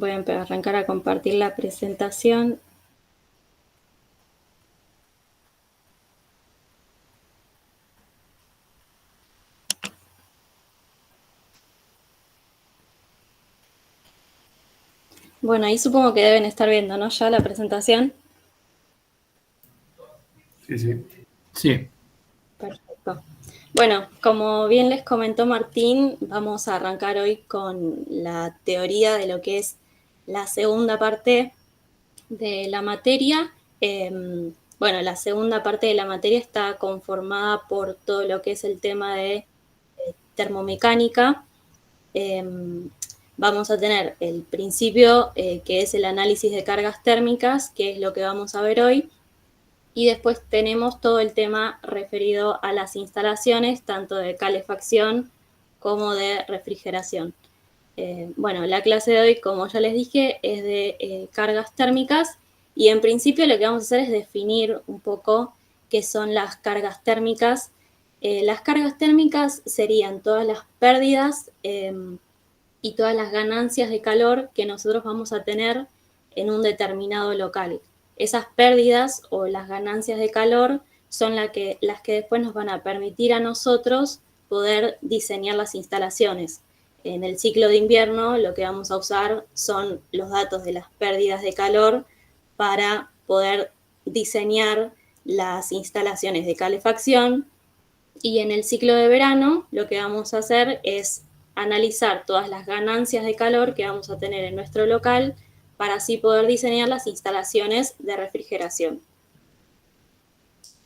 Voy a arrancar a compartir la presentación. Bueno, ahí supongo que deben estar viendo, ¿no? Ya la presentación. Sí. Sí. Perfecto. Bueno, como bien les comentó Martín, vamos a arrancar hoy con la teoría de lo que es la segunda parte de la materia. Bueno, la segunda parte de la materia está conformada por todo lo que es el tema de termomecánica. Vamos a tener el principio, que es el análisis de cargas térmicas, que es lo que vamos a ver hoy, y después tenemos todo el tema referido a las instalaciones, tanto de calefacción como de refrigeración. Bueno, la clase de hoy, como ya les dije, es de cargas térmicas, y en principio lo que vamos a hacer es definir un poco qué son las cargas térmicas. Las cargas térmicas serían todas las pérdidas y todas las ganancias de calor que nosotros vamos a tener en un determinado local. Esas pérdidas o las ganancias de calor son las que después nos van a permitir a nosotros poder diseñar las instalaciones. En el ciclo de invierno lo que vamos a usar son los datos de las pérdidas de calor para poder diseñar las instalaciones de calefacción, y en el ciclo de verano lo que vamos a hacer es analizar todas las ganancias de calor que vamos a tener en nuestro local para así poder diseñar las instalaciones de refrigeración.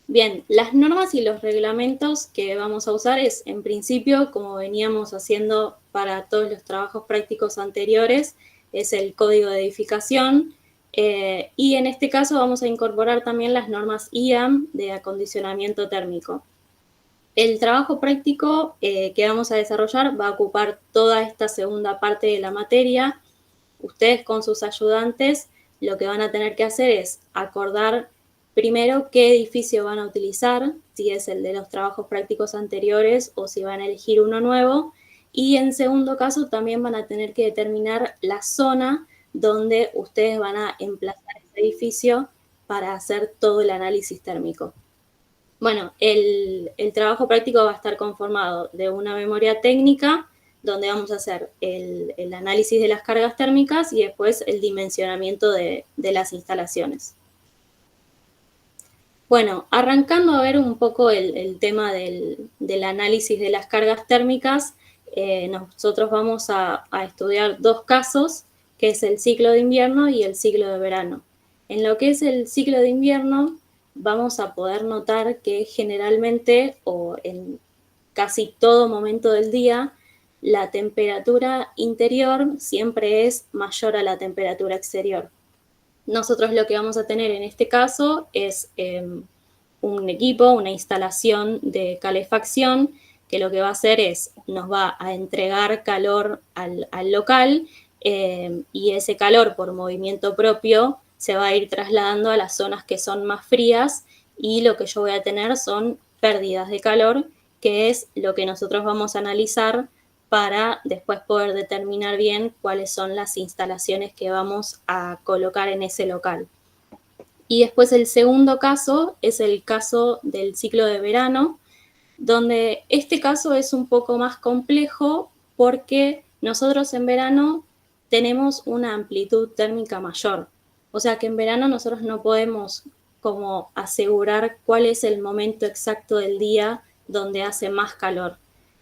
Bien, las normas y los reglamentos que vamos a usar es, en principio, como veníamos haciendo para todos los trabajos prácticos anteriores, es el código de edificación, y en este caso vamos a incorporar también las normas IAM de acondicionamiento térmico. El trabajo práctico que vamos a desarrollar va a ocupar toda esta segunda parte de la materia. Ustedes con sus ayudantes lo que van a tener que hacer es acordar primero qué edificio van a utilizar, si es el de los trabajos prácticos anteriores o si van a elegir uno nuevo. Y en segundo caso también van a tener que determinar la zona donde ustedes van a emplazar ese edificio para hacer todo el análisis térmico. Bueno, el trabajo práctico va a estar conformado de una memoria técnica, donde vamos a hacer el análisis de las cargas térmicas y después el dimensionamiento de las instalaciones. Bueno, arrancando a ver un poco el tema del análisis de las cargas térmicas, nosotros vamos a estudiar dos casos, que es el ciclo de invierno y el ciclo de verano. En lo que es el ciclo de invierno, vamos a poder notar que generalmente, o en casi todo momento del día, la temperatura interior siempre es mayor a la temperatura exterior. Nosotros lo que vamos a tener en este caso es un equipo, una instalación de calefacción, que lo que va a hacer es, nos va a entregar calor al local, y ese calor por movimiento propio se va a ir trasladando a las zonas que son más frías, y lo que yo voy a tener son pérdidas de calor, que es lo que nosotros vamos a analizar para después poder determinar bien cuáles son las instalaciones que vamos a colocar en ese local. Y después el segundo caso es el caso del ciclo de verano, donde este caso es un poco más complejo porque nosotros en verano tenemos una amplitud térmica mayor. O sea que en verano nosotros no podemos como asegurar cuál es el momento exacto del día donde hace más calor.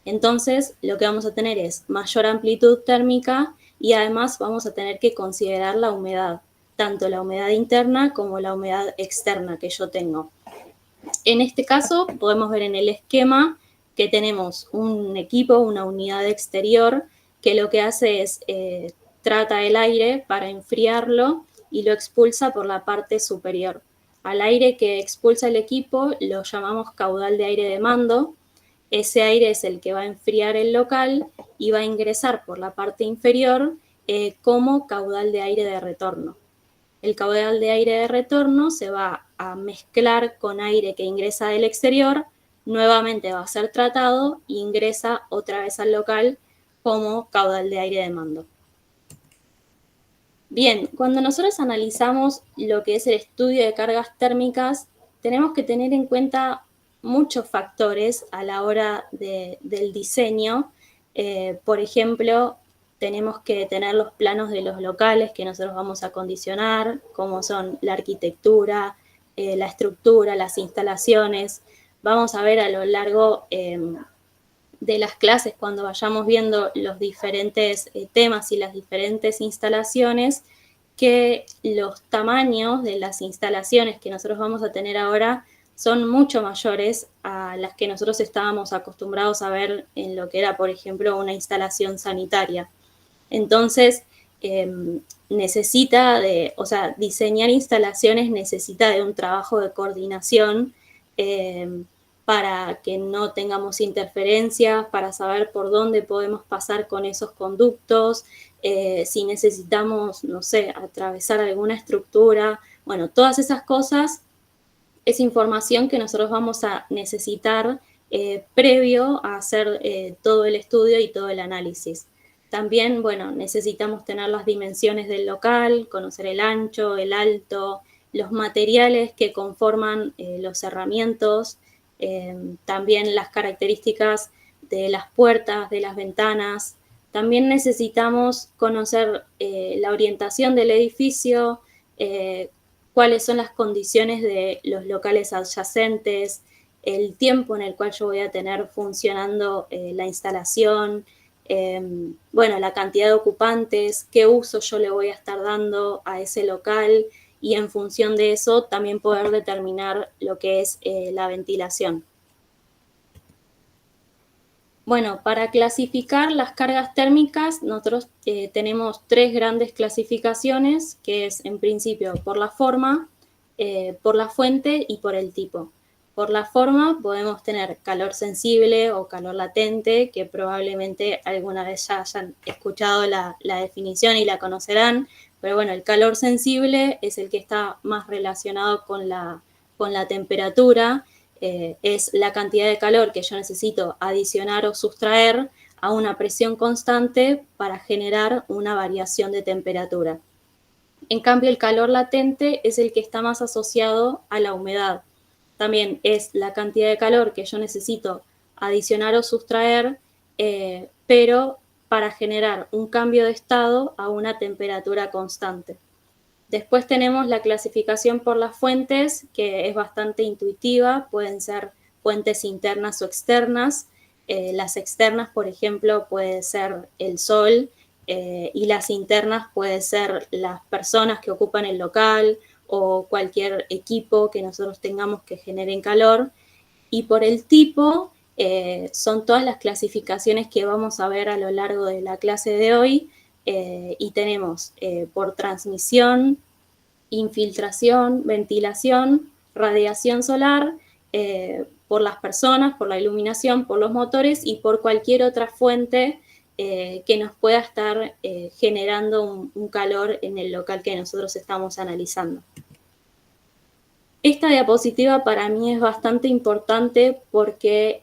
Entonces, lo que vamos a tener es mayor amplitud térmica, y además vamos a tener que considerar la humedad, tanto la humedad interna como la humedad externa que yo tengo. En este caso, podemos ver en el esquema que tenemos un equipo, una unidad exterior, que lo que hace es trata el aire para enfriarlo y lo expulsa por la parte superior. Al aire que expulsa el equipo lo llamamos caudal de aire de mando. Ese aire es el que va a enfriar el local y va a ingresar por la parte inferior como caudal de aire de retorno. El caudal de aire de retorno se va a mezclar con aire que ingresa del exterior, nuevamente va a ser tratado e ingresa otra vez al local como caudal de aire de mando. Bien, cuando nosotros analizamos lo que es el estudio de cargas térmicas, tenemos que tener en cuenta muchos factores a la hora del diseño. Por ejemplo, tenemos que tener los planos de los locales que nosotros vamos a acondicionar, como son la arquitectura, la estructura, las instalaciones. Vamos a ver a lo largo de las clases, cuando vayamos viendo los diferentes temas y las diferentes instalaciones, que los tamaños de las instalaciones que nosotros vamos a tener ahora son mucho mayores a las que nosotros estábamos acostumbrados a ver en lo que era, por ejemplo, una instalación sanitaria. Entonces, diseñar instalaciones necesita de un trabajo de coordinación para que no tengamos interferencias, para saber por dónde podemos pasar con esos conductos, si necesitamos, no sé, atravesar alguna estructura. Bueno, todas esas cosas es información que nosotros vamos a necesitar previo a hacer todo el estudio y todo el análisis. También, bueno, necesitamos tener las dimensiones del local, conocer el ancho, el alto, los materiales que conforman los cerramientos, también las características de las puertas, de las ventanas. También necesitamos conocer la orientación del edificio, cuáles son las condiciones de los locales adyacentes, el tiempo en el cual yo voy a tener funcionando la instalación, bueno, la cantidad de ocupantes, qué uso yo le voy a estar dando a ese local, y en función de eso también poder determinar lo que es la ventilación. Bueno, para clasificar las cargas térmicas, nosotros tenemos tres grandes clasificaciones, que es en principio por la forma, por la fuente y por el tipo. Por la forma podemos tener calor sensible o calor latente, que probablemente alguna vez ya hayan escuchado la definición y la conocerán, pero bueno, el calor sensible es el que está más relacionado con la temperatura. Es la cantidad de calor que yo necesito adicionar o sustraer a una presión constante para generar una variación de temperatura. En cambio, el calor latente es el que está más asociado a la humedad. También es la cantidad de calor que yo necesito adicionar o sustraer, pero para generar un cambio de estado a una temperatura constante. Después tenemos la clasificación por las fuentes, que es bastante intuitiva, pueden ser fuentes internas o externas. Las externas, por ejemplo, puede ser el sol, y las internas pueden ser las personas que ocupan el local o cualquier equipo que nosotros tengamos que generen calor. Y por el tipo, son todas las clasificaciones que vamos a ver a lo largo de la clase de hoy, y tenemos por transmisión, infiltración, ventilación, radiación solar, por las personas, por la iluminación, por los motores y por cualquier otra fuente que nos pueda estar generando un calor en el local que nosotros estamos analizando. Esta diapositiva para mí es bastante importante porque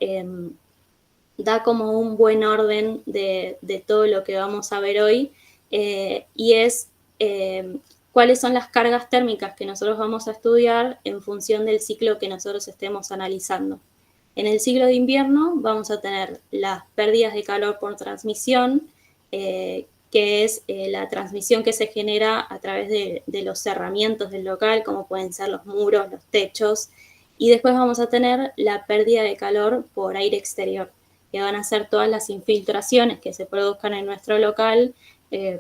da como un buen orden de todo lo que vamos a ver hoy, y es cuáles son las cargas térmicas que nosotros vamos a estudiar en función del ciclo que nosotros estemos analizando. En el ciclo de invierno vamos a tener las pérdidas de calor por transmisión, que es la transmisión que se genera a través de los cerramientos del local, como pueden ser los muros, los techos, y después vamos a tener la pérdida de calor por aire exterior, que van a ser todas las infiltraciones que se produzcan en nuestro local,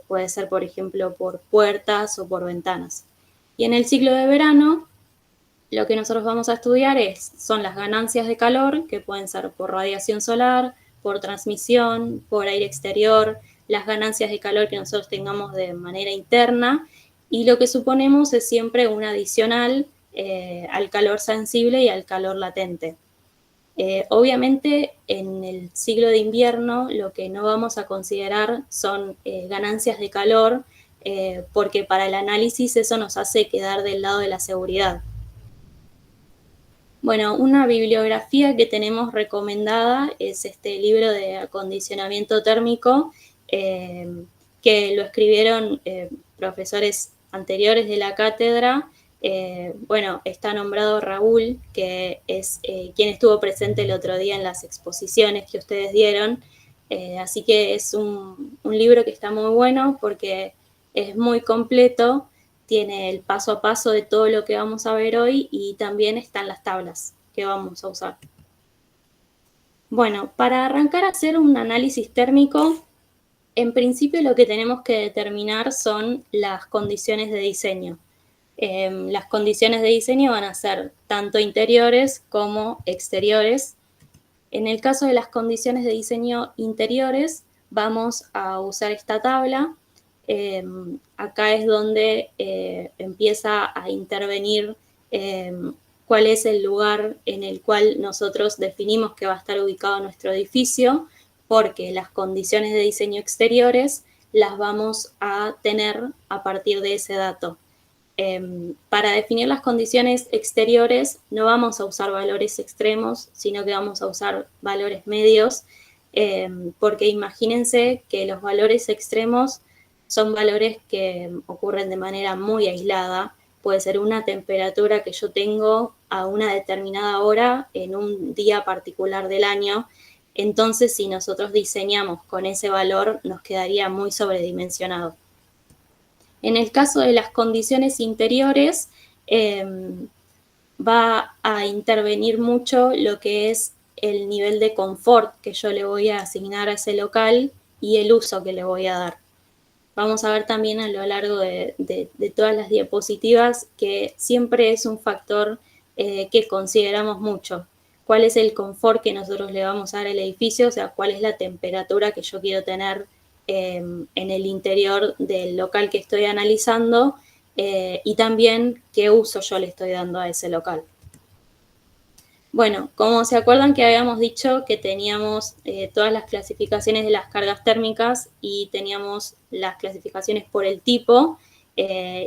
puede ser, por ejemplo, por puertas o por ventanas. Y en el ciclo de verano, lo que nosotros vamos a estudiar son las ganancias de calor, que pueden ser por radiación solar, por transmisión, por aire exterior, las ganancias de calor que nosotros tengamos de manera interna, y lo que suponemos es siempre un adicional al calor sensible y al calor latente. Obviamente, en el ciclo de invierno lo que no vamos a considerar son ganancias de calor, porque para el análisis eso nos hace quedar del lado de la seguridad. Bueno, una bibliografía que tenemos recomendada es este libro de acondicionamiento térmico, que lo escribieron profesores anteriores de la cátedra. Bueno, está nombrado Raúl, que es quien estuvo presente el otro día en las exposiciones que ustedes dieron. Así que es un libro que está muy bueno porque es muy completo, tiene el paso a paso de todo lo que vamos a ver hoy y también están las tablas que vamos a usar. Bueno, para arrancar a hacer un análisis térmico, en principio lo que tenemos que determinar son las condiciones de diseño. Las condiciones de diseño van a ser tanto interiores como exteriores. En el caso de las condiciones de diseño interiores, vamos a usar esta tabla. Acá es donde empieza a intervenir cuál es el lugar en el cual nosotros definimos que va a estar ubicado nuestro edificio, porque las condiciones de diseño exteriores las vamos a tener a partir de ese dato. Para definir las condiciones exteriores no vamos a usar valores extremos, sino que vamos a usar valores medios, porque imagínense que los valores extremos son valores que ocurren de manera muy aislada. Puede ser una temperatura que yo tengo a una determinada hora en un día particular del año. Entonces, si nosotros diseñamos con ese valor, nos quedaría muy sobredimensionado. En el caso de las condiciones interiores, va a intervenir mucho lo que es el nivel de confort que yo le voy a asignar a ese local y el uso que le voy a dar. Vamos a ver también a lo largo de todas las diapositivas que siempre es un factor que consideramos mucho. ¿Cuál es el confort que nosotros le vamos a dar al edificio? O sea, ¿cuál es la temperatura que yo quiero tener en el interior del local que estoy analizando? Y también qué uso yo le estoy dando a ese local. Bueno, como se acuerdan que habíamos dicho que teníamos todas las clasificaciones de las cargas térmicas y teníamos las clasificaciones por el tipo,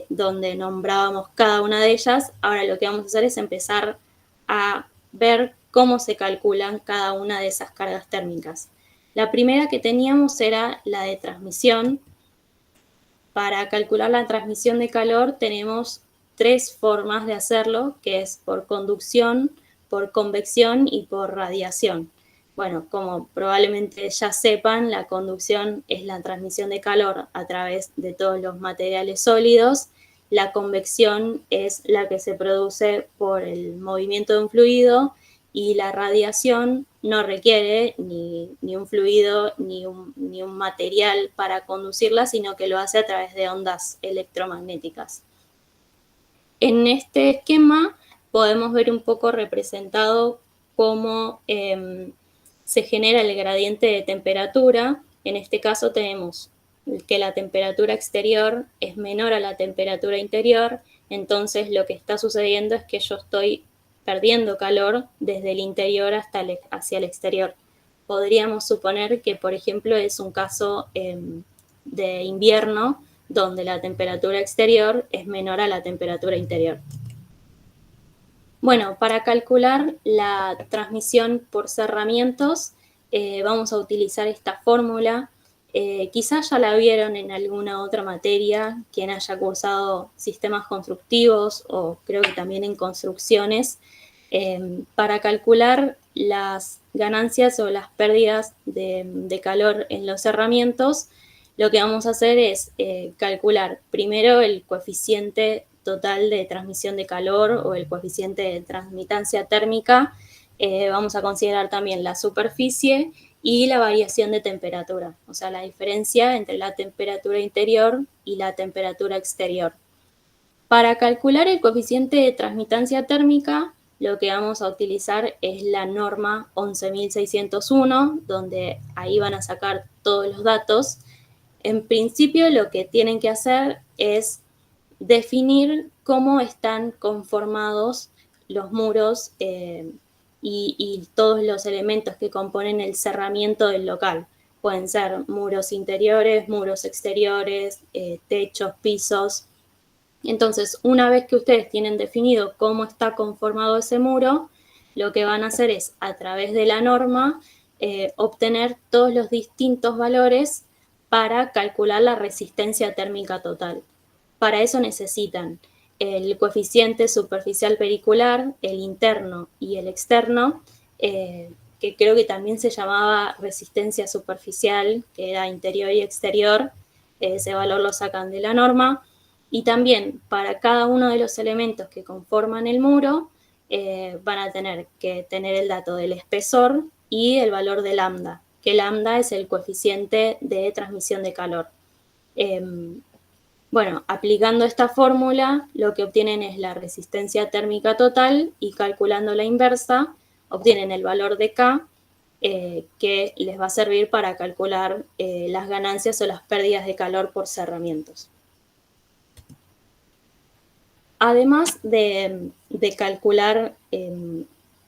donde nombrábamos cada una de ellas. Ahora lo que vamos a hacer es empezar a ver cómo se calculan cada una de esas cargas térmicas. La primera que teníamos era la de transmisión. Para calcular la transmisión de calor tenemos tres formas de hacerlo, que es por conducción, por convección y por radiación. Bueno, como probablemente ya sepan, la conducción es la transmisión de calor a través de todos los materiales sólidos. La convección es la que se produce por el movimiento de un fluido y la radiación no requiere ni un fluido ni un material para conducirla, sino que lo hace a través de ondas electromagnéticas. En este esquema podemos ver un poco representado cómo se genera el gradiente de temperatura. En este caso tenemos que la temperatura exterior es menor a la temperatura interior, entonces lo que está sucediendo es que yo estoy perdiendo calor desde el interior hacia el exterior. Podríamos suponer que, por ejemplo, es un caso de invierno donde la temperatura exterior es menor a la temperatura interior. Bueno, para calcular la transmisión por cerramientos, vamos a utilizar esta fórmula. Quizás ya la vieron en alguna otra materia, quien haya cursado sistemas constructivos o creo que también en construcciones. Para calcular las ganancias o las pérdidas de calor en los cerramientos, lo que vamos a hacer es calcular primero el coeficiente total de transmisión de calor o el coeficiente de transmitancia térmica. Vamos a considerar también la superficie y la variación de temperatura, o sea, la diferencia entre la temperatura interior y la temperatura exterior. Para calcular el coeficiente de transmitancia térmica, lo que vamos a utilizar es la norma 11.601, donde ahí van a sacar todos los datos. En principio, lo que tienen que hacer es definir cómo están conformados los muros y todos los elementos que componen el cerramiento del local. Pueden ser muros interiores, muros exteriores, techos, pisos. Entonces, una vez que ustedes tienen definido cómo está conformado ese muro, lo que van a hacer es, a través de la norma, obtener todos los distintos valores para calcular la resistencia térmica total. Para eso necesitan el coeficiente superficial pericular, el interno y el externo, que creo que también se llamaba resistencia superficial, que era interior y exterior. Ese valor lo sacan de la norma. Y también para cada uno de los elementos que conforman el muro, van a tener que tener el dato del espesor y el valor de lambda, que lambda es el coeficiente de transmisión de calor. Bueno, aplicando esta fórmula, lo que obtienen es la resistencia térmica total y calculando la inversa, obtienen el valor de K, que les va a servir para calcular las ganancias o las pérdidas de calor por cerramientos. Además de calcular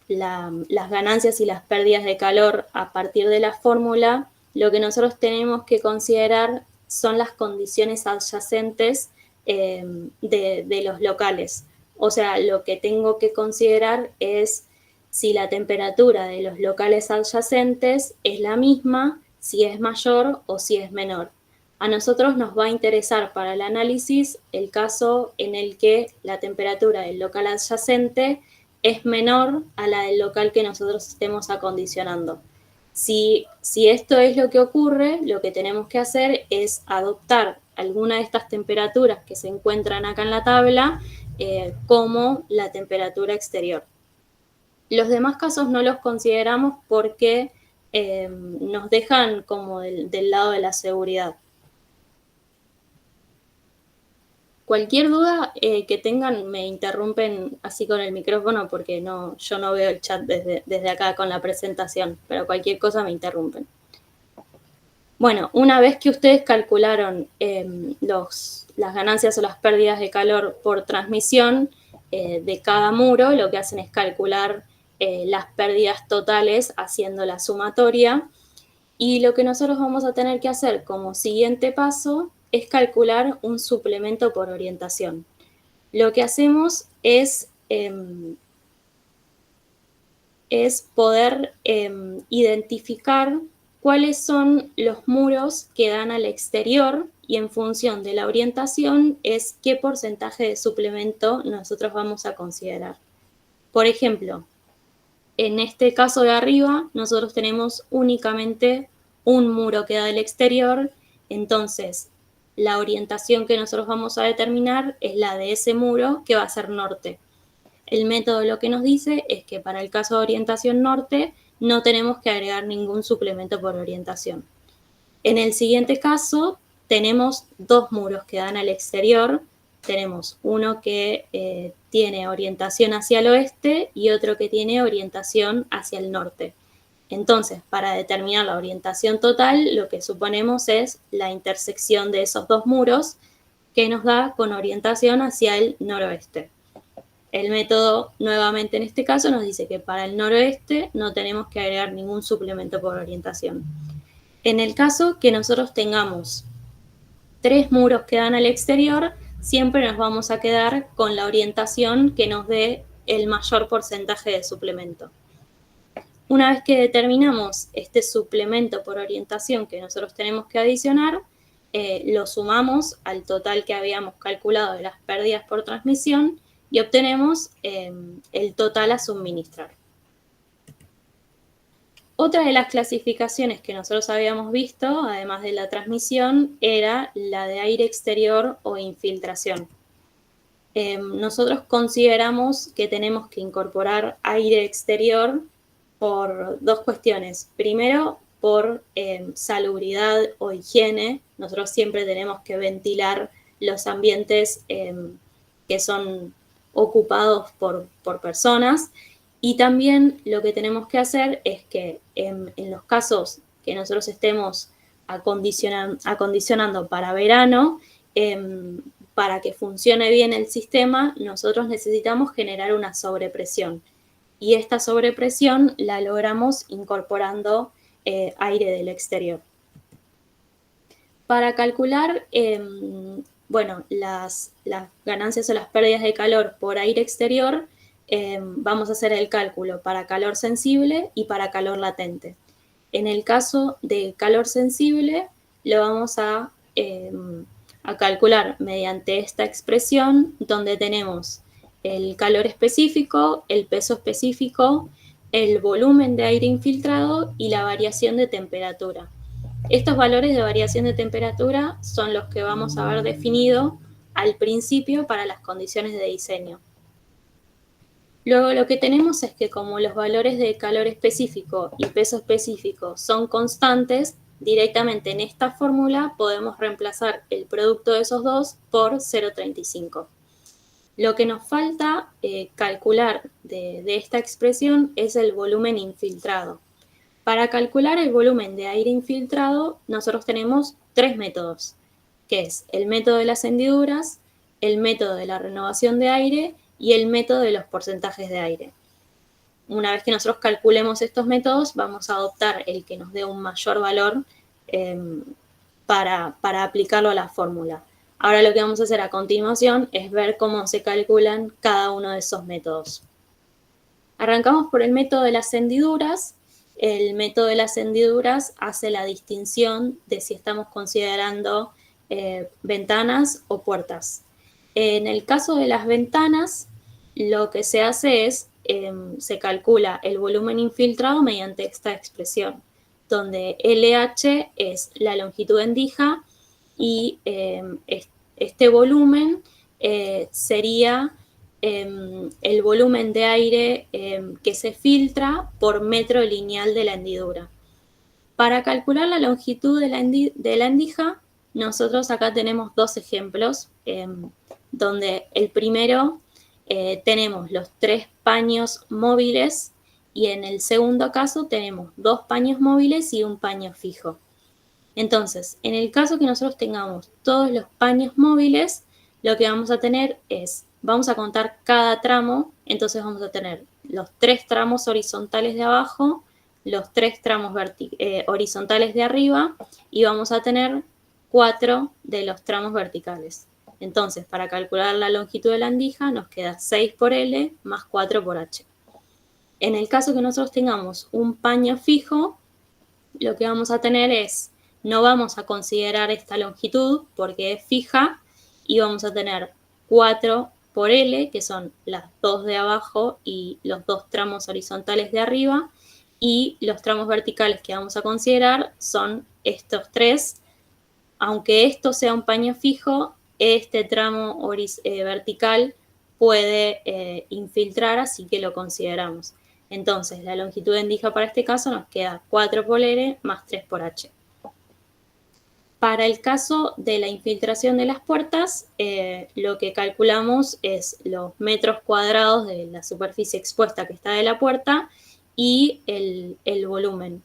las ganancias y las pérdidas de calor a partir de la fórmula, lo que nosotros tenemos que considerar son las condiciones adyacentes de los locales. O sea, lo que tengo que considerar es si la temperatura de los locales adyacentes es la misma, si es mayor o si es menor. A nosotros nos va a interesar para el análisis el caso en el que la temperatura del local adyacente es menor a la del local que nosotros estemos acondicionando. Si esto es lo que ocurre, lo que tenemos que hacer es adoptar alguna de estas temperaturas que se encuentran acá en la tabla como la temperatura exterior. Los demás casos no los consideramos porque nos dejan como del lado de la seguridad. Cualquier duda que tengan me interrumpen así con el micrófono porque yo no veo el chat desde acá con la presentación, pero cualquier cosa me interrumpen. Bueno, una vez que ustedes calcularon las ganancias o las pérdidas de calor por transmisión de cada muro, lo que hacen es calcular las pérdidas totales haciendo la sumatoria. Y lo que nosotros vamos a tener que hacer como siguiente paso es calcular un suplemento por orientación. Lo que hacemos es poder identificar cuáles son los muros que dan al exterior y en función de la orientación es qué porcentaje de suplemento nosotros vamos a considerar. Por ejemplo, en este caso de arriba, nosotros tenemos únicamente un muro que da del exterior, entonces la orientación que nosotros vamos a determinar es la de ese muro que va a ser norte. El método lo que nos dice es que para el caso de orientación norte no tenemos que agregar ningún suplemento por orientación. En el siguiente caso tenemos dos muros que dan al exterior. Tenemos uno que tiene orientación hacia el oeste y otro que tiene orientación hacia el norte. Entonces, para determinar la orientación total, lo que suponemos es la intersección de esos dos muros que nos da con orientación hacia el noroeste. El método, nuevamente en este caso, nos dice que para el noroeste no tenemos que agregar ningún suplemento por orientación. En el caso que nosotros tengamos tres muros que dan al exterior, siempre nos vamos a quedar con la orientación que nos dé el mayor porcentaje de suplemento. Una vez que determinamos este suplemento por orientación que nosotros tenemos que adicionar, lo sumamos al total que habíamos calculado de las pérdidas por transmisión y obtenemos el total a suministrar. Otra de las clasificaciones que nosotros habíamos visto, además de la transmisión, era la de aire exterior o infiltración. Nosotros consideramos que tenemos que incorporar aire exterior por dos cuestiones. Primero, por salubridad o higiene. Nosotros siempre tenemos que ventilar los ambientes que son ocupados por personas. Y también lo que tenemos que hacer es que en los casos que nosotros estemos acondicionando para verano, para que funcione bien el sistema, nosotros necesitamos generar una sobrepresión. Y esta sobrepresión la logramos incorporando aire del exterior. Para calcular las ganancias o las pérdidas de calor por aire exterior, vamos a hacer el cálculo para calor sensible y para calor latente. En el caso de calor sensible, lo vamos a calcular mediante esta expresión donde tenemos el calor específico, el peso específico, el volumen de aire infiltrado y la variación de temperatura. Estos valores de variación de temperatura son los que vamos a haber definido al principio para las condiciones de diseño. Luego lo que tenemos es que como los valores de calor específico y peso específico son constantes, directamente en esta fórmula podemos reemplazar el producto de esos dos por 0,35. Lo que nos falta calcular de esta expresión es el volumen infiltrado. Para calcular el volumen de aire infiltrado, nosotros tenemos tres métodos, que es el método de las hendiduras, el método de la renovación de aire y el método de los porcentajes de aire. Una vez que nosotros calculemos estos métodos, vamos a adoptar el que nos dé un mayor valor para aplicarlo a la fórmula. Ahora lo que vamos a hacer a continuación es ver cómo se calculan cada uno de esos métodos. Arrancamos por el método de las hendiduras. El método de las hendiduras hace la distinción de si estamos considerando ventanas o puertas. En el caso de las ventanas, lo que se hace es, se calcula el volumen infiltrado mediante esta expresión, donde LH es la longitud de endija y este volumen sería el volumen de aire que se filtra por metro lineal de la hendidura. Para calcular la longitud de la endija, nosotros acá tenemos dos ejemplos, donde el primero tenemos los 3 paños móviles y en el segundo caso tenemos 2 paños móviles y un paño fijo. Entonces, en el caso que nosotros tengamos todos los paños móviles, lo que vamos a tener es, vamos a contar cada tramo, entonces vamos a tener los 3 tramos horizontales de abajo, los 3 tramos horizontales de arriba y vamos a tener 4 de los tramos verticales. Entonces, para calcular la longitud de la endija nos queda 6 por L más 4 por H. En el caso que nosotros tengamos un paño fijo, lo que vamos a tener es, no vamos a considerar esta longitud porque es fija y vamos a tener 4 por L, que son las 2 de abajo y los 2 tramos horizontales de arriba, y los tramos verticales que vamos a considerar son estos 3. Aunque esto sea un paño fijo, este tramo vertical puede infiltrar, así que lo consideramos. Entonces, la longitud de endija para este caso nos queda 4 por L más 3 por H. Para el caso de la infiltración de las puertas, lo que calculamos es los metros cuadrados de la superficie expuesta que está de la puerta y el volumen.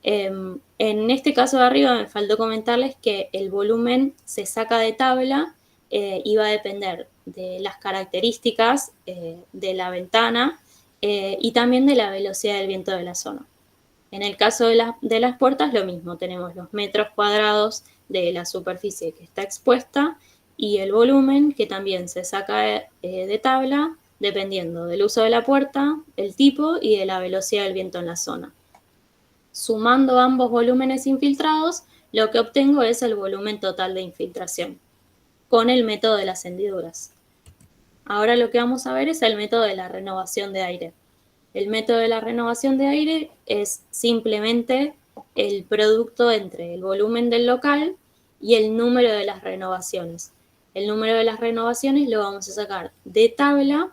En este caso de arriba me faltó comentarles que el volumen se saca de tabla y va a depender de las características de la ventana y también de la velocidad del viento de la zona. En el caso de las puertas, lo mismo, tenemos los metros cuadrados de la superficie que está expuesta y el volumen que también se saca de tabla dependiendo del uso de la puerta, el tipo y de la velocidad del viento en la zona. Sumando ambos volúmenes infiltrados, lo que obtengo es el volumen total de infiltración, con el método de las hendiduras. Ahora lo que vamos a ver es el método de la renovación de aire. El método de la renovación de aire es simplemente el producto entre el volumen del local y el número de las renovaciones. El número de las renovaciones lo vamos a sacar de tabla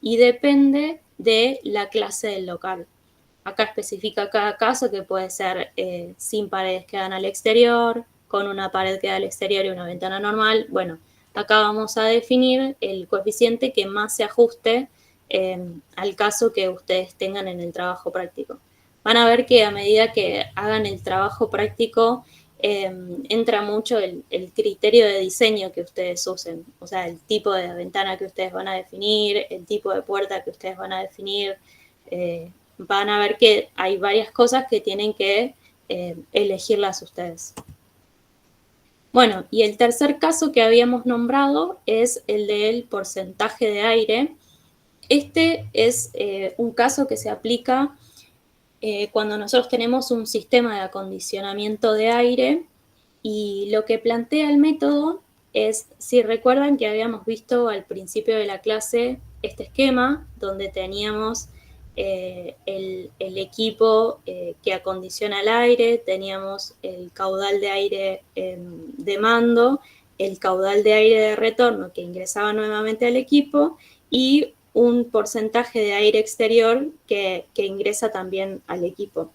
y depende de la clase del local. Acá especifica cada caso que puede ser sin paredes que dan al exterior, con una pared que da al exterior y una ventana normal. Bueno, acá vamos a definir el coeficiente que más se ajuste al caso que ustedes tengan en el trabajo práctico. Van a ver que a medida que hagan el trabajo práctico, entra mucho el criterio de diseño que ustedes usen, o sea, el tipo de ventana que ustedes van a definir, el tipo de puerta que ustedes van a definir. Van a ver que hay varias cosas que tienen que elegirlas ustedes. Bueno, y el tercer caso que habíamos nombrado es el del porcentaje de aire. Este es un caso que se aplica cuando nosotros tenemos un sistema de acondicionamiento de aire Y lo que plantea el método es, si recuerdan que habíamos visto al principio de la clase este esquema, donde teníamos el equipo que acondiciona el aire, teníamos el caudal de aire de mando, el caudal de aire de retorno que ingresaba nuevamente al equipo y un porcentaje de aire exterior que ingresa también al equipo.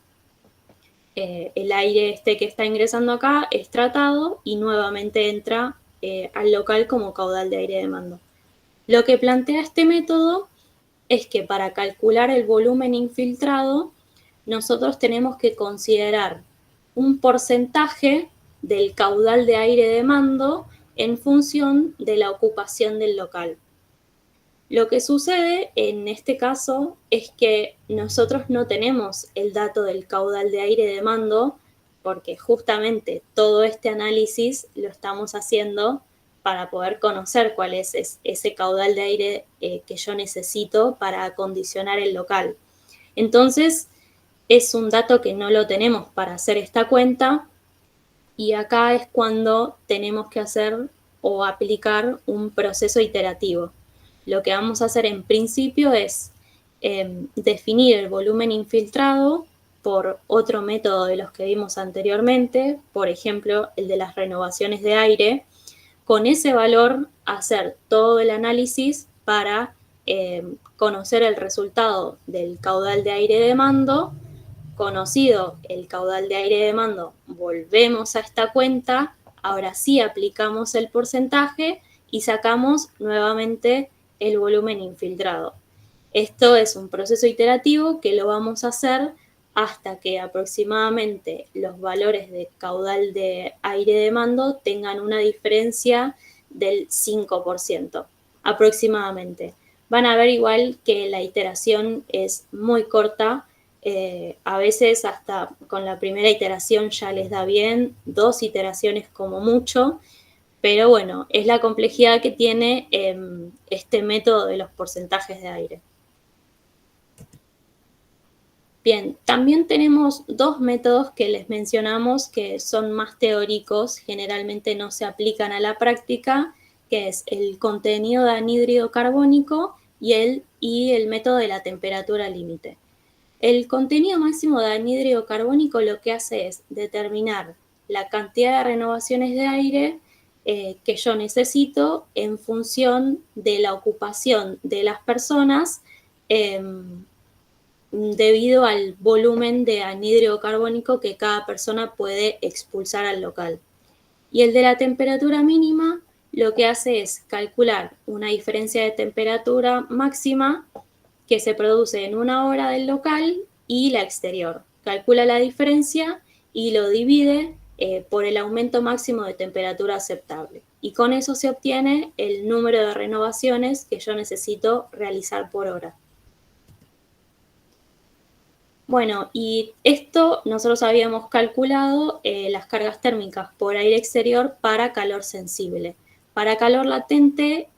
El aire que está ingresando acá es tratado y nuevamente entra al local como caudal de aire de mando. Lo que plantea este método es que para calcular el volumen infiltrado, nosotros tenemos que considerar un porcentaje del caudal de aire de mando en función de la ocupación del local. Lo que sucede en este caso es que nosotros no tenemos el dato del caudal de aire de mando porque justamente todo este análisis lo estamos haciendo para poder conocer cuál es ese caudal de aire que yo necesito para acondicionar el local. Entonces, es un dato que no lo tenemos para hacer esta cuenta y acá es cuando tenemos que hacer o aplicar un proceso iterativo. Lo que vamos a hacer en principio es definir el volumen infiltrado por otro método de los que vimos anteriormente, por ejemplo, el de las renovaciones de aire. Con ese valor hacer todo el análisis para conocer el resultado del caudal de aire de mando. Conocido el caudal de aire de mando, volvemos a esta cuenta, ahora sí aplicamos el porcentaje y sacamos nuevamente el volumen infiltrado. Esto es un proceso iterativo que lo vamos a hacer hasta que aproximadamente los valores de caudal de aire de mando tengan una diferencia del 5%, aproximadamente. Van a ver igual que la iteración es muy corta, a veces hasta con la primera iteración ya les da bien, 2 iteraciones como mucho, pero bueno, es la complejidad que tiene este método de los porcentajes de aire. Bien, también tenemos 2 métodos que les mencionamos que son más teóricos, generalmente no se aplican a la práctica, que es el contenido de anhídrido carbónico y el método de la temperatura límite. El contenido máximo de anhídrido carbónico lo que hace es determinar la cantidad de renovaciones de aire que yo necesito en función de la ocupación de las personas debido al volumen de anhídrido carbónico que cada persona puede expulsar al local. Y el de la temperatura mínima lo que hace es calcular una diferencia de temperatura máxima que se produce en una hora del local y la exterior. Calcula la diferencia y lo divide por el aumento máximo de temperatura aceptable. Y con eso se obtiene el número de renovaciones que yo necesito realizar por hora. Bueno, y esto nosotros habíamos calculado las cargas térmicas por aire exterior para calor sensible. Para calor latente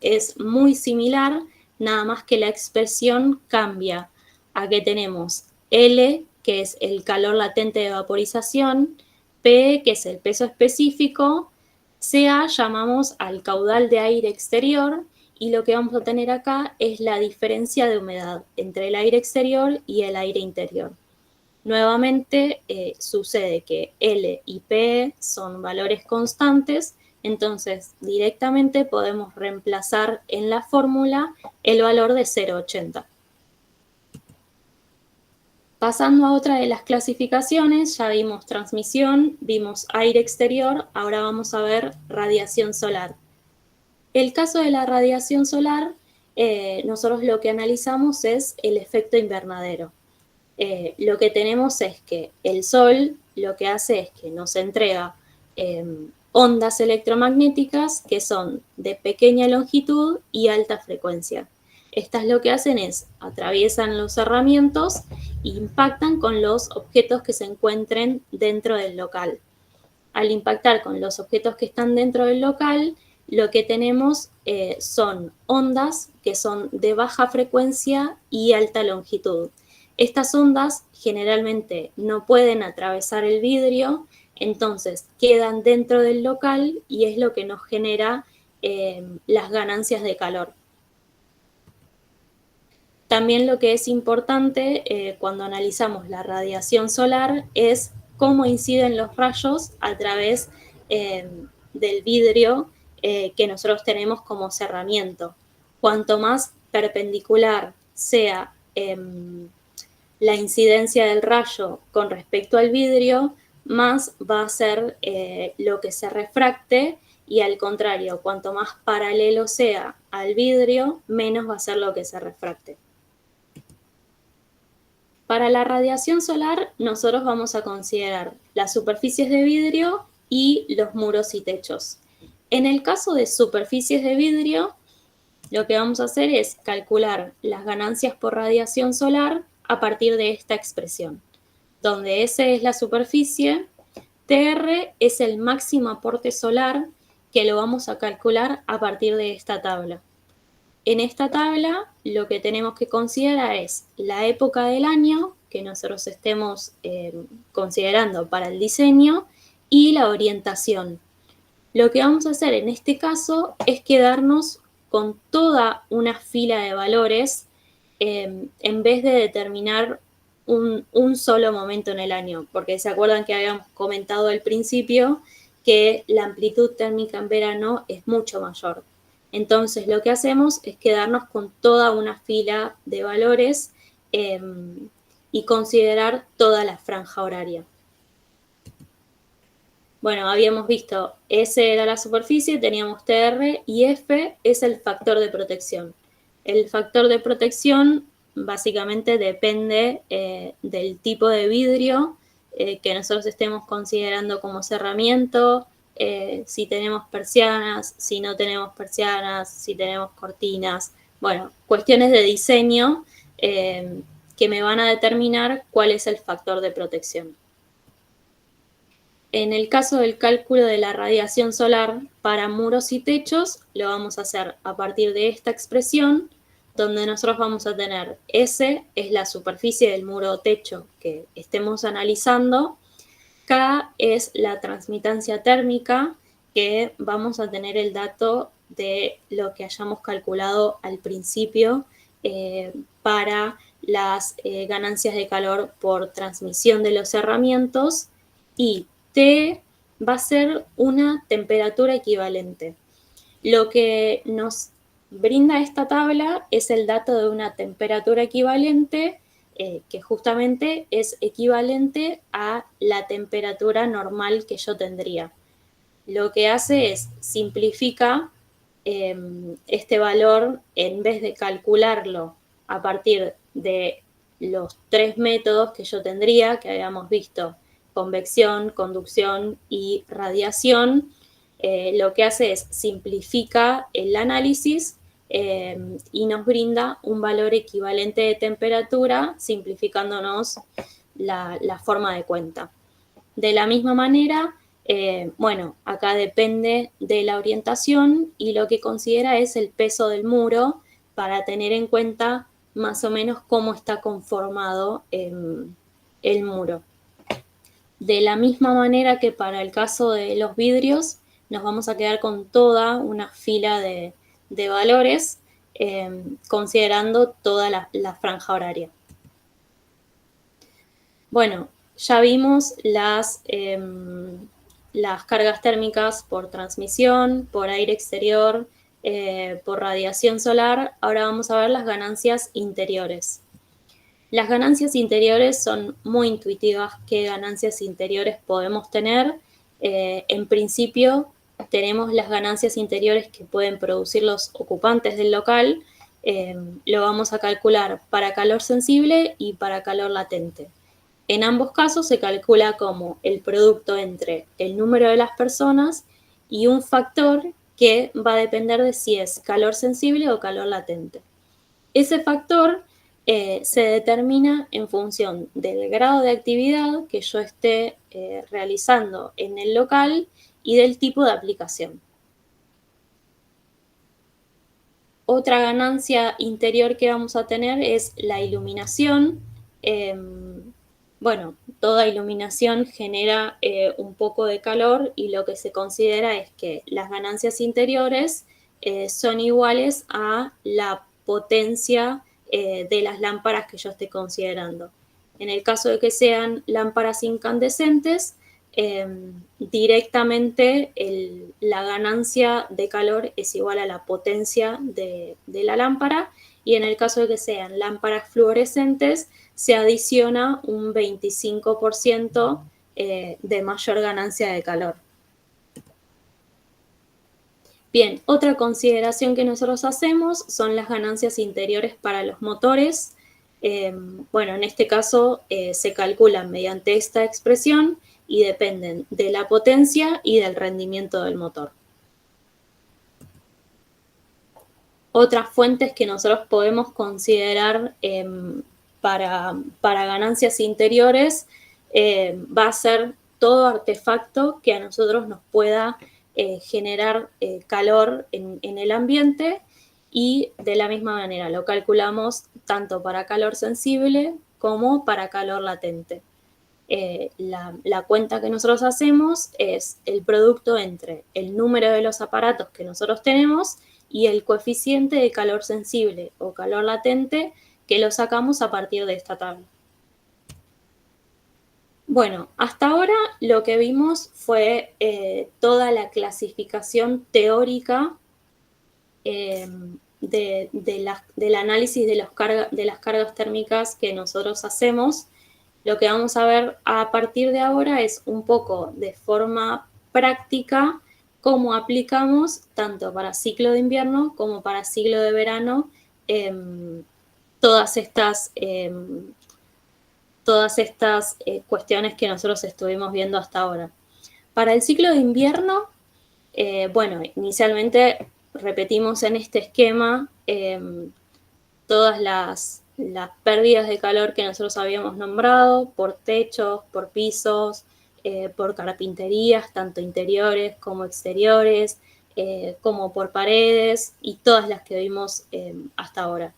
es muy similar, nada más que la expresión cambia a que tenemos L, que es el calor latente de vaporización, P, que es el peso específico, CA llamamos al caudal de aire exterior y lo que vamos a tener acá es la diferencia de humedad entre el aire exterior y el aire interior. Nuevamente sucede que L y P son valores constantes, entonces directamente podemos reemplazar en la fórmula el valor de 0,80. Pasando a otra de las clasificaciones, ya vimos transmisión, vimos aire exterior, ahora vamos a ver radiación solar. El caso de la radiación solar, nosotros lo que analizamos es el efecto invernadero. Lo que tenemos es que el Sol lo que hace es que nos entrega ondas electromagnéticas que son de pequeña longitud y alta frecuencia. Estas lo que hacen es atraviesan los cerramientos e impactan con los objetos que se encuentren dentro del local. Al impactar con los objetos que están dentro del local, lo que tenemos son ondas que son de baja frecuencia y alta longitud. Estas ondas generalmente no pueden atravesar el vidrio, entonces quedan dentro del local y es lo que nos genera las ganancias de calor. También lo que es importante cuando analizamos la radiación solar es cómo inciden los rayos a través del vidrio que nosotros tenemos como cerramiento. Cuanto más perpendicular sea la incidencia del rayo con respecto al vidrio, más va a ser lo que se refracte, y al contrario, cuanto más paralelo sea al vidrio, menos va a ser lo que se refracte. Para la radiación solar, nosotros vamos a considerar las superficies de vidrio y los muros y techos. En el caso de superficies de vidrio, lo que vamos a hacer es calcular las ganancias por radiación solar a partir de esta expresión, donde S es la superficie, TR es el máximo aporte solar, que lo vamos a calcular a partir de esta tabla. En esta tabla lo que tenemos que considerar es la época del año que nosotros estemos considerando para el diseño y la orientación. Lo que vamos a hacer en este caso es quedarnos con toda una fila de valores en vez de determinar un solo momento en el año, porque se acuerdan que habíamos comentado al principio que la amplitud térmica en verano es mucho mayor. Entonces lo que hacemos es quedarnos con toda una fila de valores y considerar toda la franja horaria. Bueno, habíamos visto S era la superficie, teníamos TR y F es el factor de protección. El factor de protección básicamente depende del tipo de vidrio que nosotros estemos considerando como cerramiento, si tenemos persianas, si no tenemos persianas, si tenemos cortinas. Bueno, cuestiones de diseño que me van a determinar cuál es el factor de protección. En el caso del cálculo de la radiación solar para muros y techos, lo vamos a hacer a partir de esta expresión, donde nosotros vamos a tener S es la superficie del muro o techo que estemos analizando, K es la transmitancia térmica, que vamos a tener el dato de lo que hayamos calculado al principio para las ganancias de calor por transmisión de los cerramientos, y T va a ser una temperatura equivalente. Lo que nos brinda esta tabla es el dato de una temperatura equivalente que justamente es equivalente a la temperatura normal que yo tendría. Lo que hace es simplifica este valor, en vez de calcularlo a partir de los tres métodos que yo tendría, que habíamos visto: convección, conducción y radiación, lo que hace es simplifica el análisis y nos brinda un valor equivalente de temperatura, simplificándonos la forma de cuenta. De la misma manera, bueno, acá depende de la orientación y lo que considera es el peso del muro para tener en cuenta más o menos cómo está conformado el muro. De la misma manera que para el caso de los vidrios, nos vamos a quedar con toda una fila de valores, considerando toda la franja horaria. Bueno, ya vimos las cargas térmicas por transmisión, por aire exterior, por radiación solar. Ahora vamos a ver las ganancias interiores. Las ganancias interiores son muy intuitivas. ¿Qué ganancias interiores podemos tener? En principio, tenemos las ganancias interiores que pueden producir los ocupantes del local. Lo vamos a calcular para calor sensible y para calor latente. En ambos casos se calcula como el producto entre el número de las personas y un factor que va a depender de si es calor sensible o calor latente. Ese factor se determina en función del grado de actividad que yo esté realizando en el local y del tipo de aplicación. Otra ganancia interior que vamos a tener es la iluminación. Bueno, toda iluminación genera un poco de calor y lo que se considera es que las ganancias interiores son iguales a la potencia de las lámparas que yo esté considerando. En el caso de que sean lámparas incandescentes, directamente la ganancia de calor es igual a la potencia de la lámpara, y en el caso de que sean lámparas fluorescentes, se adiciona un 25% de mayor ganancia de calor. Bien, otra consideración que nosotros hacemos son las ganancias interiores para los motores. Bueno, en este caso se calculan mediante esta expresión y dependen de la potencia y del rendimiento del motor. Otras fuentes que nosotros podemos considerar para ganancias interiores va a ser todo artefacto que a nosotros nos pueda generar calor en el ambiente, y de la misma manera lo calculamos tanto para calor sensible como para calor latente. La cuenta que nosotros hacemos es el producto entre el número de los aparatos que nosotros tenemos y el coeficiente de calor sensible o calor latente, que lo sacamos a partir de esta tabla. Bueno, hasta ahora lo que vimos fue toda la clasificación teórica del análisis de las cargas térmicas que nosotros hacemos. Lo que vamos a ver a partir de ahora es un poco de forma práctica cómo aplicamos tanto para ciclo de invierno como para ciclo de verano todas estas cuestiones que nosotros estuvimos viendo hasta ahora. Para el ciclo de invierno, bueno, inicialmente repetimos en este esquema todas las pérdidas de calor que nosotros habíamos nombrado por techos, por pisos, por carpinterías, tanto interiores como exteriores, como por paredes, y todas las que vimos hasta ahora.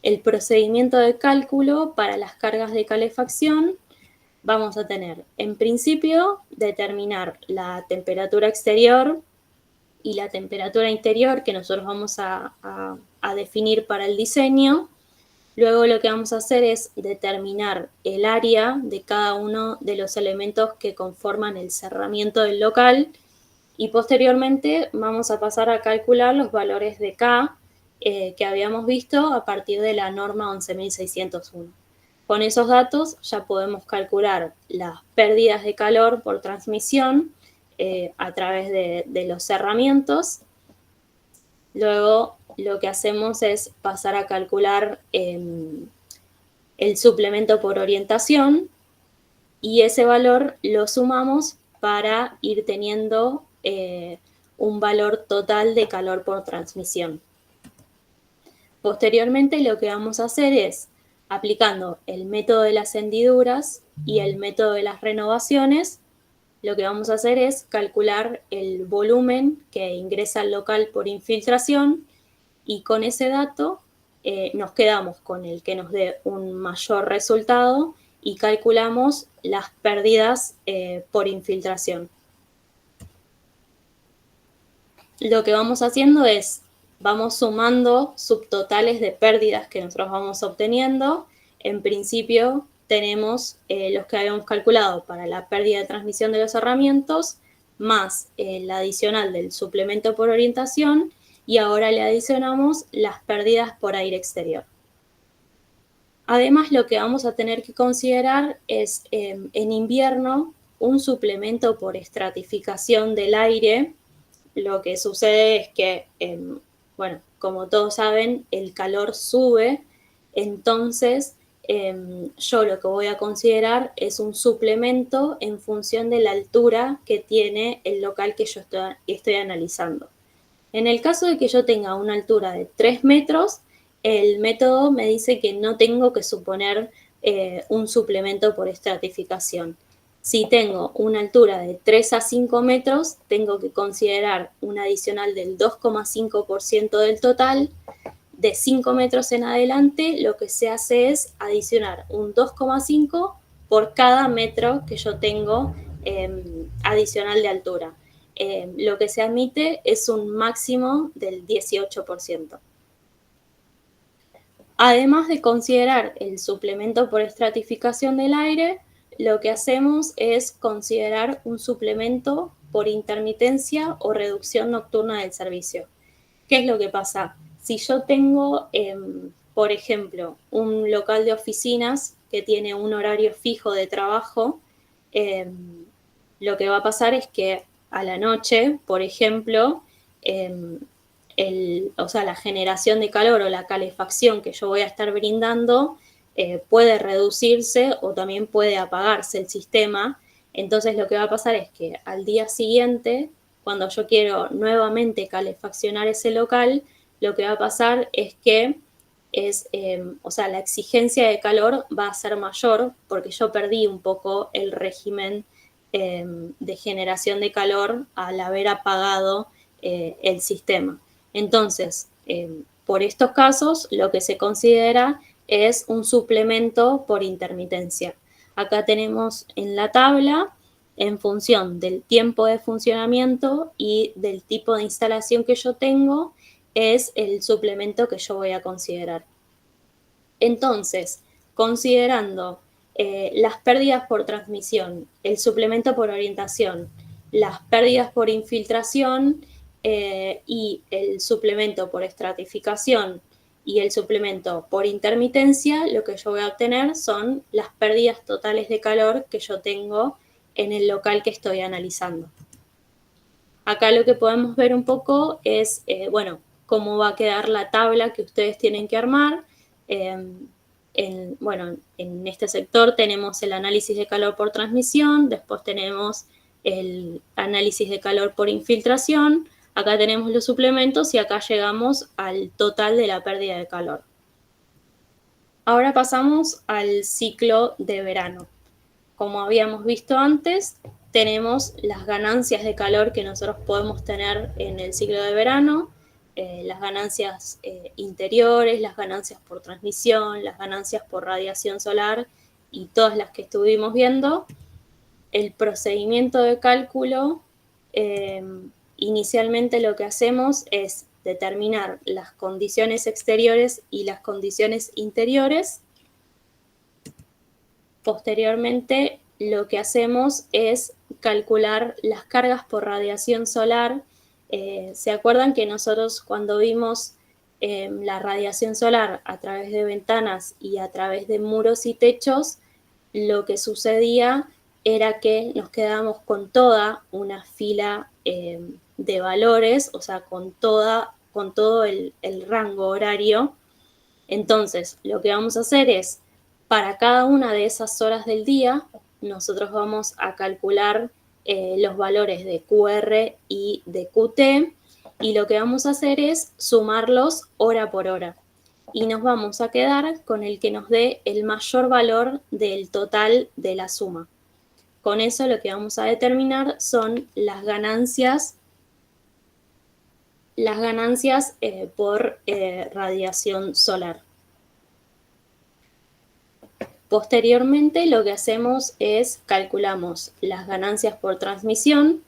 El procedimiento de cálculo para las cargas de calefacción: vamos a tener, en principio, determinar la temperatura exterior y la temperatura interior que nosotros vamos a definir para el diseño. Luego lo que vamos a hacer es determinar el área de cada uno de los elementos que conforman el cerramiento del local, y posteriormente vamos a pasar a calcular los valores de K que habíamos visto a partir de la norma 11.601. Con esos datos ya podemos calcular las pérdidas de calor por transmisión a través de los cerramientos. Luego lo que hacemos es pasar a calcular el suplemento por orientación, y ese valor lo sumamos para ir teniendo un valor total de calor por transmisión. Posteriormente lo que vamos a hacer es, aplicando el método de las hendiduras y el método de las renovaciones, lo que vamos a hacer es calcular el volumen que ingresa al local por infiltración, y con ese dato nos quedamos con el que nos dé un mayor resultado y calculamos las pérdidas por infiltración. Lo que vamos haciendo es, vamos sumando subtotales de pérdidas que nosotros vamos obteniendo. En principio tenemos los que habíamos calculado para la pérdida de transmisión de los cerramientos, más la adicional del suplemento por orientación, y ahora le adicionamos las pérdidas por aire exterior. Además, lo que vamos a tener que considerar es en invierno un suplemento por estratificación del aire. Lo que sucede es que, bueno, como todos saben, el calor sube, entonces yo lo que voy a considerar es un suplemento en función de la altura que tiene el local que yo estoy analizando. En el caso de que yo tenga una altura de 3 metros, el método me dice que no tengo que suponer un suplemento por estratificación. Si tengo una altura de 3 a 5 metros, tengo que considerar un adicional del 2,5% del total. De 5 metros en adelante, lo que se hace es adicionar un 2,5% por cada metro que yo tengo adicional de altura. Lo que se admite es un máximo del 18%. Además de considerar el suplemento por estratificación del aire, lo que hacemos es considerar un suplemento por intermitencia o reducción nocturna del servicio. ¿Qué es lo que pasa? Si yo tengo, por ejemplo, un local de oficinas que tiene un horario fijo de trabajo, lo que va a pasar es que a la noche, por ejemplo, la generación de calor o la calefacción que yo voy a estar brindando puede reducirse o también puede apagarse el sistema. Entonces lo que va a pasar es que al día siguiente, cuando yo quiero nuevamente calefaccionar ese local, lo que va a pasar es que la exigencia de calor va a ser mayor porque yo perdí un poco el régimen de generación de calor al haber apagado el sistema. Entonces, por estos casos, lo que se considera es un suplemento por intermitencia. Acá tenemos en la tabla, en función del tiempo de funcionamiento y del tipo de instalación que yo tengo, es el suplemento que yo voy a considerar. Entonces, considerando las pérdidas por transmisión, el suplemento por orientación, las pérdidas por infiltración y el suplemento por estratificación y el suplemento por intermitencia, lo que yo voy a obtener son las pérdidas totales de calor que yo tengo en el local que estoy analizando. Acá lo que podemos ver un poco es, cómo va a quedar la tabla que ustedes tienen que armar. En este sector tenemos el análisis de calor por transmisión, después tenemos el análisis de calor por infiltración, acá tenemos los suplementos y acá llegamos al total de la pérdida de calor. Ahora pasamos al ciclo de verano. Como habíamos visto antes, tenemos las ganancias de calor que nosotros podemos tener en el ciclo de verano, las ganancias interiores, las ganancias por transmisión, las ganancias por radiación solar y todas las que estuvimos viendo. El procedimiento de cálculo, inicialmente lo que hacemos es determinar las condiciones exteriores y las condiciones interiores. Posteriormente, lo que hacemos es calcular las cargas por radiación solar. ¿Se acuerdan que nosotros cuando vimos la radiación solar a través de ventanas y a través de muros y techos, lo que sucedía era que nos quedábamos con toda una fila de valores, o sea, con todo el rango horario? Entonces, lo que vamos a hacer es, para cada una de esas horas del día, nosotros vamos a calcular los valores de QR y de QT, y lo que vamos a hacer es sumarlos hora por hora. Y nos vamos a quedar con el que nos dé el mayor valor del total de la suma. Con eso lo que vamos a determinar son las ganancias por radiación solar. Posteriormente lo que hacemos es calculamos las ganancias por transmisión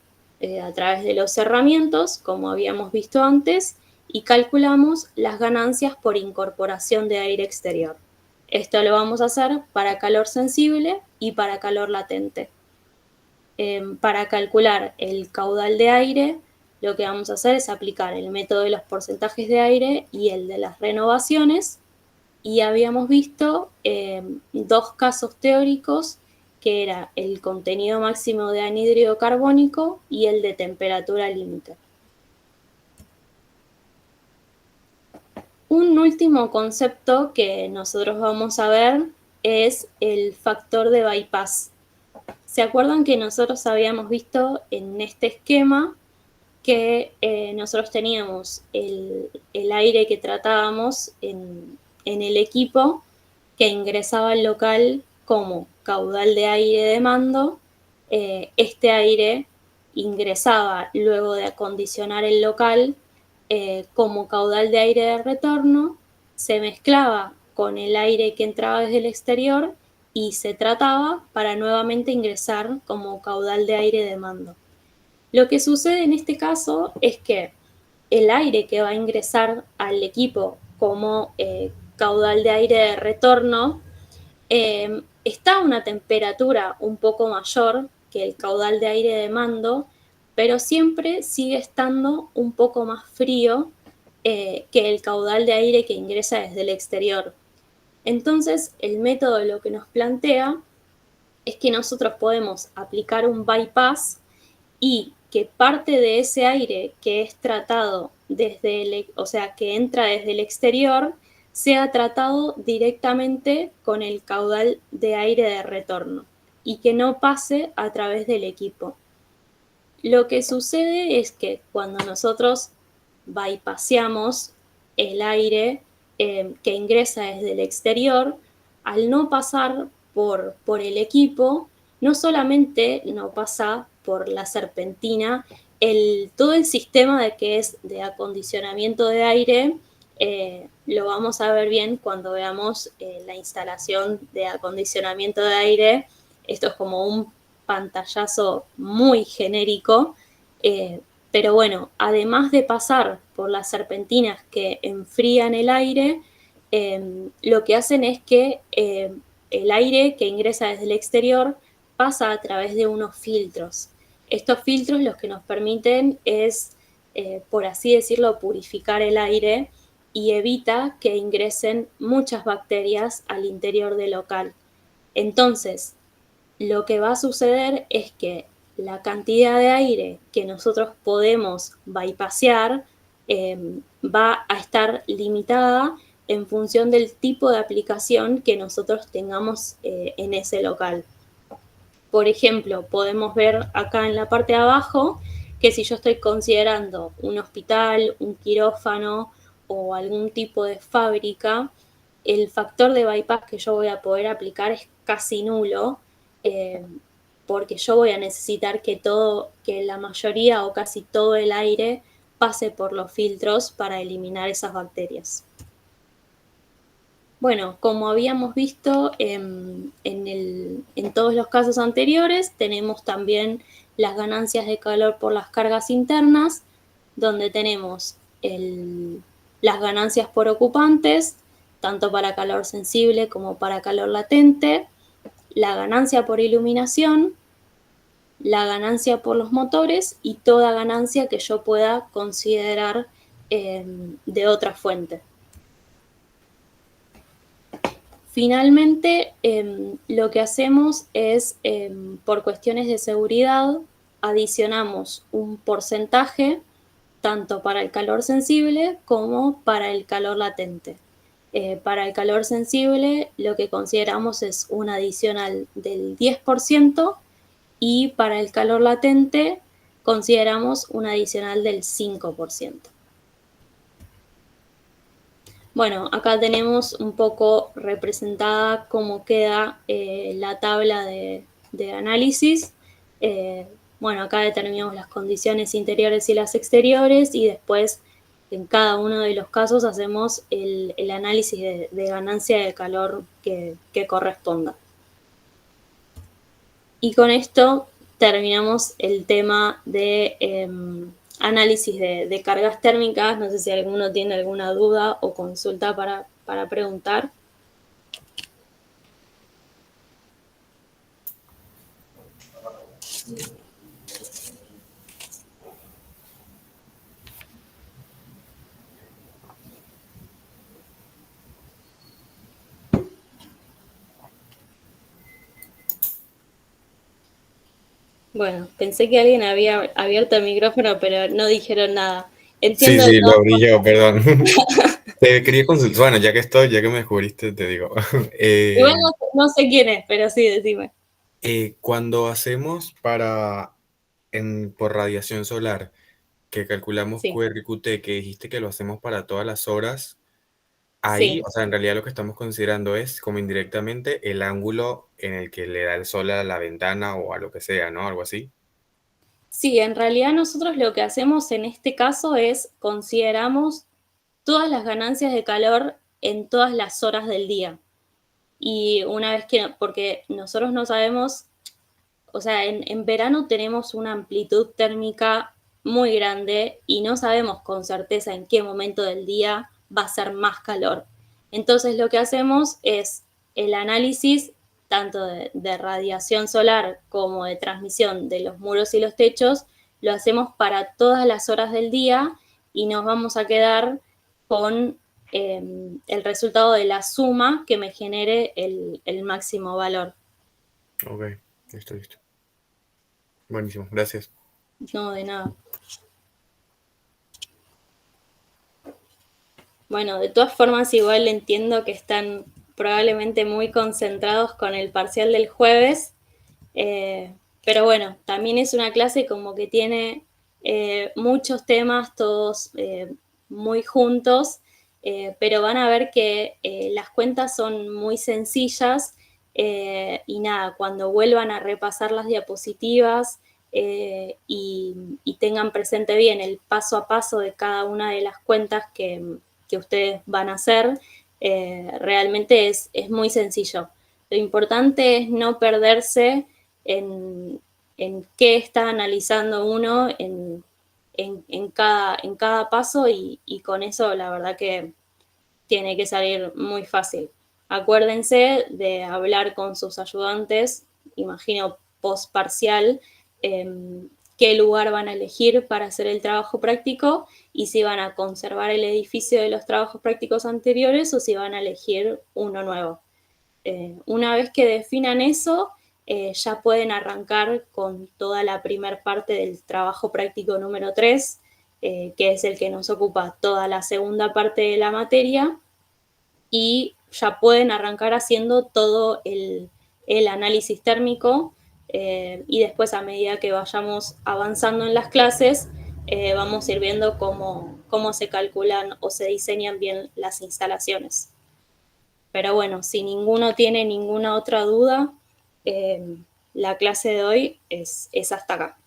a través de los cerramientos, como habíamos visto antes, y calculamos las ganancias por incorporación de aire exterior. Esto lo vamos a hacer para calor sensible y para calor latente. Para calcular el caudal de aire, lo que vamos a hacer es aplicar el método de los porcentajes de aire y el de las renovaciones, y habíamos visto dos casos teóricos, que era el contenido máximo de anhídrido carbónico y el de temperatura límite. Un último concepto que nosotros vamos a ver es el factor de bypass. ¿Se acuerdan que nosotros habíamos visto en este esquema que nosotros teníamos el aire que tratábamos en el equipo que ingresaba al local como caudal de aire de mando? Este aire ingresaba luego de acondicionar el local como caudal de aire de retorno, se mezclaba con el aire que entraba desde el exterior y se trataba para nuevamente ingresar como caudal de aire de mando. Lo que sucede en este caso es que el aire que va a ingresar al equipo como caudal de aire de retorno está a una temperatura un poco mayor que el caudal de aire de mando, pero siempre sigue estando un poco más frío que el caudal de aire que ingresa desde el exterior. Entonces, el método lo que nos plantea es que nosotros podemos aplicar un bypass y que parte de ese aire que es tratado desde o sea, que entra desde el exterior, sea tratado directamente con el caudal de aire de retorno y que no pase a través del equipo. Lo que sucede es que cuando nosotros bypaseamos el aire que ingresa desde el exterior, al no pasar por el equipo, no solamente no pasa por la serpentina, todo el sistema de que es de acondicionamiento de aire, lo vamos a ver bien cuando veamos la instalación de acondicionamiento de aire. Esto es como un pantallazo muy genérico, pero bueno, además de pasar por las serpentinas que enfrían el aire, lo que hacen es que el aire que ingresa desde el exterior pasa a través de unos filtros. Estos filtros lo que nos permiten es, por así decirlo, purificar el aire y evita que ingresen muchas bacterias al interior del local. Entonces, lo que va a suceder es que la cantidad de aire que nosotros podemos bypassear va a estar limitada en función del tipo de aplicación que nosotros tengamos en ese local. Por ejemplo, podemos ver acá en la parte de abajo que si yo estoy considerando un hospital, un quirófano o algún tipo de fábrica, el factor de bypass que yo voy a poder aplicar es casi nulo, porque yo voy a necesitar que la mayoría o casi todo el aire pase por los filtros para eliminar esas bacterias. Bueno, como habíamos visto en todos los casos anteriores, tenemos también las ganancias de calor por las cargas internas, donde tenemos las ganancias por ocupantes, tanto para calor sensible como para calor latente, la ganancia por iluminación, la ganancia por los motores y toda ganancia que yo pueda considerar de otra fuente. Finalmente, lo que hacemos es, por cuestiones de seguridad, adicionamos un porcentaje tanto para el calor sensible como para el calor latente. Para el calor sensible lo que consideramos es un adicional del 10% y para el calor latente consideramos un adicional del 5%. Bueno, acá tenemos un poco representada cómo queda la tabla de análisis. Bueno, acá determinamos las condiciones interiores y las exteriores y después en cada uno de los casos hacemos el análisis de ganancia de calor que corresponda. Y con esto terminamos el tema de análisis de cargas térmicas. No sé si alguno tiene alguna duda o consulta para preguntar. Bueno, pensé que alguien había abierto el micrófono, pero no dijeron nada. Entiendo Sí, todo. lo abrí yo, perdón. Te quería consultar, bueno, ya que me descubriste, te digo. Igual no sé quién es, pero sí, decime. Cuando hacemos por radiación solar, que calculamos Sí, QRQT, que dijiste que lo hacemos para todas las horas, ahí, sí. o sea, en realidad lo que estamos considerando es como indirectamente el ángulo en el que le da el sol a la ventana o a lo que sea, ¿no? Algo así. Sí, en realidad nosotros lo que hacemos en este caso es consideramos todas las ganancias de calor en todas las horas del día. Y una vez que, porque nosotros no sabemos, o sea, en verano tenemos una amplitud térmica muy grande y no sabemos con certeza en qué momento del día va a ser más calor. Entonces lo que hacemos es el análisis tanto de radiación solar como de transmisión de los muros y los techos, lo hacemos para todas las horas del día y nos vamos a quedar con el resultado de la suma que me genere el máximo valor. Ok, listo. Buenísimo, gracias. No, de nada. Bueno, de todas formas igual entiendo que están probablemente muy concentrados con el parcial del jueves, pero bueno, también es una clase como que tiene muchos temas, todos muy juntos, pero van a ver que las cuentas son muy sencillas y nada, cuando vuelvan a repasar las diapositivas y tengan presente bien el paso a paso de cada una de las cuentas que ustedes van a hacer, realmente es muy sencillo. Lo importante es no perderse en qué está analizando uno en cada paso y con eso la verdad que tiene que salir muy fácil. Acuérdense de hablar con sus ayudantes, imagino post parcial, qué lugar van a elegir para hacer el trabajo práctico y si van a conservar el edificio de los trabajos prácticos anteriores o si van a elegir uno nuevo. Una vez que definan eso, ya pueden arrancar con toda la primer parte del trabajo práctico número 3, que es el que nos ocupa toda la segunda parte de la materia, y ya pueden arrancar haciendo todo el análisis térmico y después a medida que vayamos avanzando en las clases, vamos a ir viendo cómo se calculan o se diseñan bien las instalaciones. Pero bueno, si ninguno tiene ninguna otra duda, la clase de hoy es hasta acá.